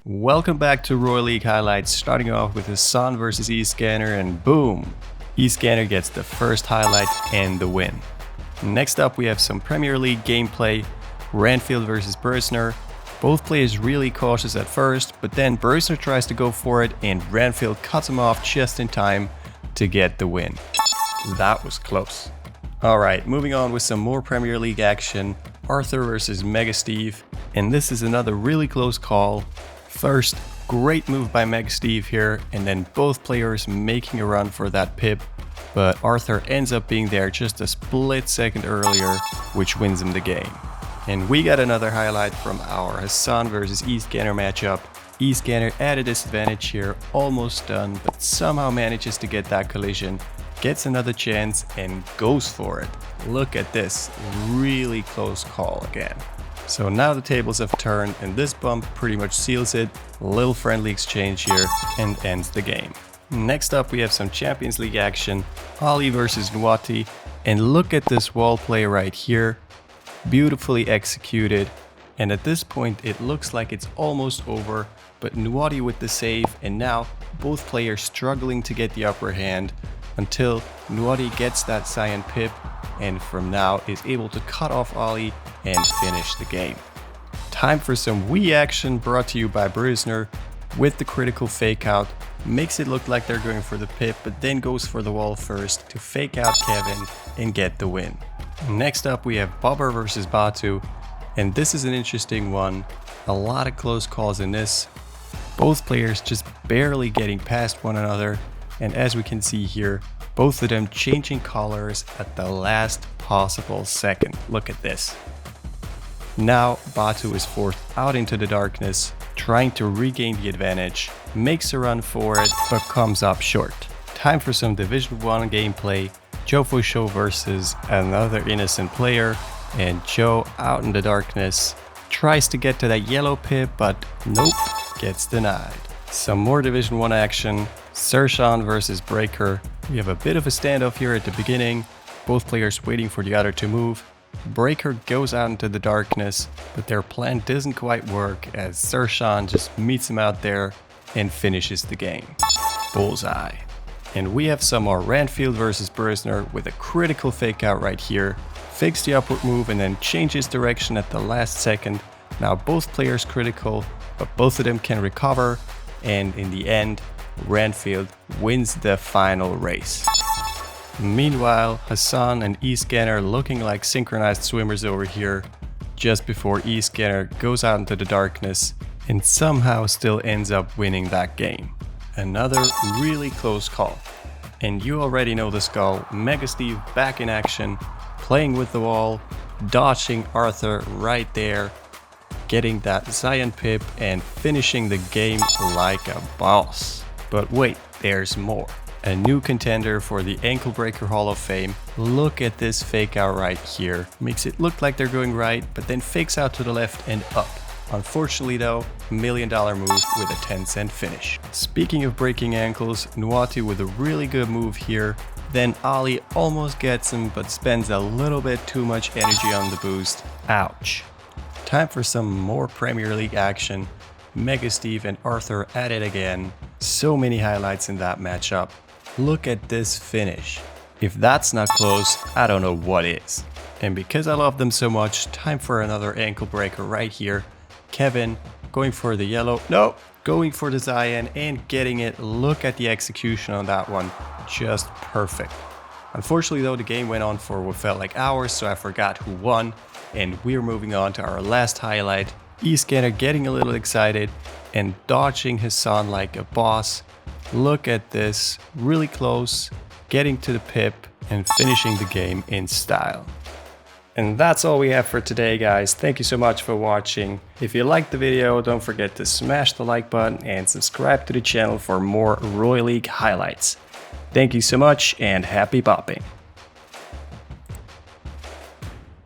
Welcome back to Royal League highlights, starting off with Hassan versus E-Scanner, and boom! E-Scanner gets the first highlight and the win. Next up we have some Premier League gameplay, Ranfield versus Bursner. Both players really cautious at first, but then Bursner tries to go for it and Ranfield cuts him off just in time to get the win. That was close. Alright, moving on with some more Premier League action, Arthur versus Mega Steve, and this is another really close call. First, great move by Mega Steve here, and then both players making a run for that pip, but Arthur ends up being there just a split second earlier, which wins him the game. And we got another highlight from our Hassan versus E-Scanner matchup. E-Scanner at a disadvantage here, almost done, but somehow manages to get that collision, gets another chance and goes for it. Look at this, really close call again. So now the tables have turned and this bump pretty much seals it. Little friendly exchange here and ends the game. Next up we have some Champions League action, Ali versus Nwati, and look at this wall play right here. Beautifully executed, and at this point it looks like it's almost over, but Nwati with the save, and now both players struggling to get the upper hand until Nwati gets that Cyan pip and from now is able to cut off Ali and finish the game. Time for some Wii action brought to you by Bursner with the critical fake out. Makes it look like they're going for the pip, but then goes for the wall first to fake out Kevin and get the win. Next up we have Bobber versus Batu, and this is an interesting one. A lot of close calls in this. Both players just barely getting past one another, and as we can see here, both of them changing colors at the last possible second. Look at this. Now Batu is forced out into the darkness, trying to regain the advantage, makes a run for it, but comes up short. Time for some Division 1 gameplay, Jofo Show versus another innocent player, and Joe out in the darkness, tries to get to that yellow pip, but nope, gets denied. Some more Division 1 action, Sershan versus Breaker. We have a bit of a standoff here at the beginning, both players waiting for the other to move. Breaker goes out into the darkness, but their plan doesn't quite work as Sershan just meets him out there and finishes the game. Bullseye. And we have some more Ranfield versus Bursner with a critical fake out right here. Fakes the upward move and then changes direction at the last second. Now both players critical, but both of them can recover, and in the end, Ranfield wins the final race. Meanwhile, Hassan and E-Scanner looking like synchronized swimmers over here, just before E-Scanner goes out into the darkness and somehow still ends up winning that game. Another really close call. And you already know the skull, Mega Steve back in action, playing with the wall, dodging Arthur right there, getting that Cyan pip and finishing the game like a boss. But wait, there's more. A new contender for the Ankle Breaker Hall of Fame. Look at this fake out right here. Makes it look like they're going right, but then fakes out to the left and up. Unfortunately though, $1 million move with a 10-cent finish. Speaking of breaking ankles, Nwati with a really good move here. Then Ali almost gets him, but spends a little bit too much energy on the boost. Ouch. Time for some more Premier League action. Mega Steve and Arthur at it again. So many highlights in that matchup. Look at this finish. If that's not close, I don't know what is. And because I love them so much, time for another ankle breaker right here. Kevin going for the yellow, no, going for the Cyan and getting it. Look at the execution on that one, just perfect. Unfortunately though, the game went on for what felt like hours, so I forgot who won. And we're moving on to our last highlight. E-Scanner getting a little excited and dodging Hassan like a boss. Look at this, really close, getting to the pip and finishing the game in style. And that's all we have for today, guys. Thank you so much for watching. If you liked the video, don't forget to smash the like button and subscribe to the channel for more Royal League highlights. Thank you so much and happy popping.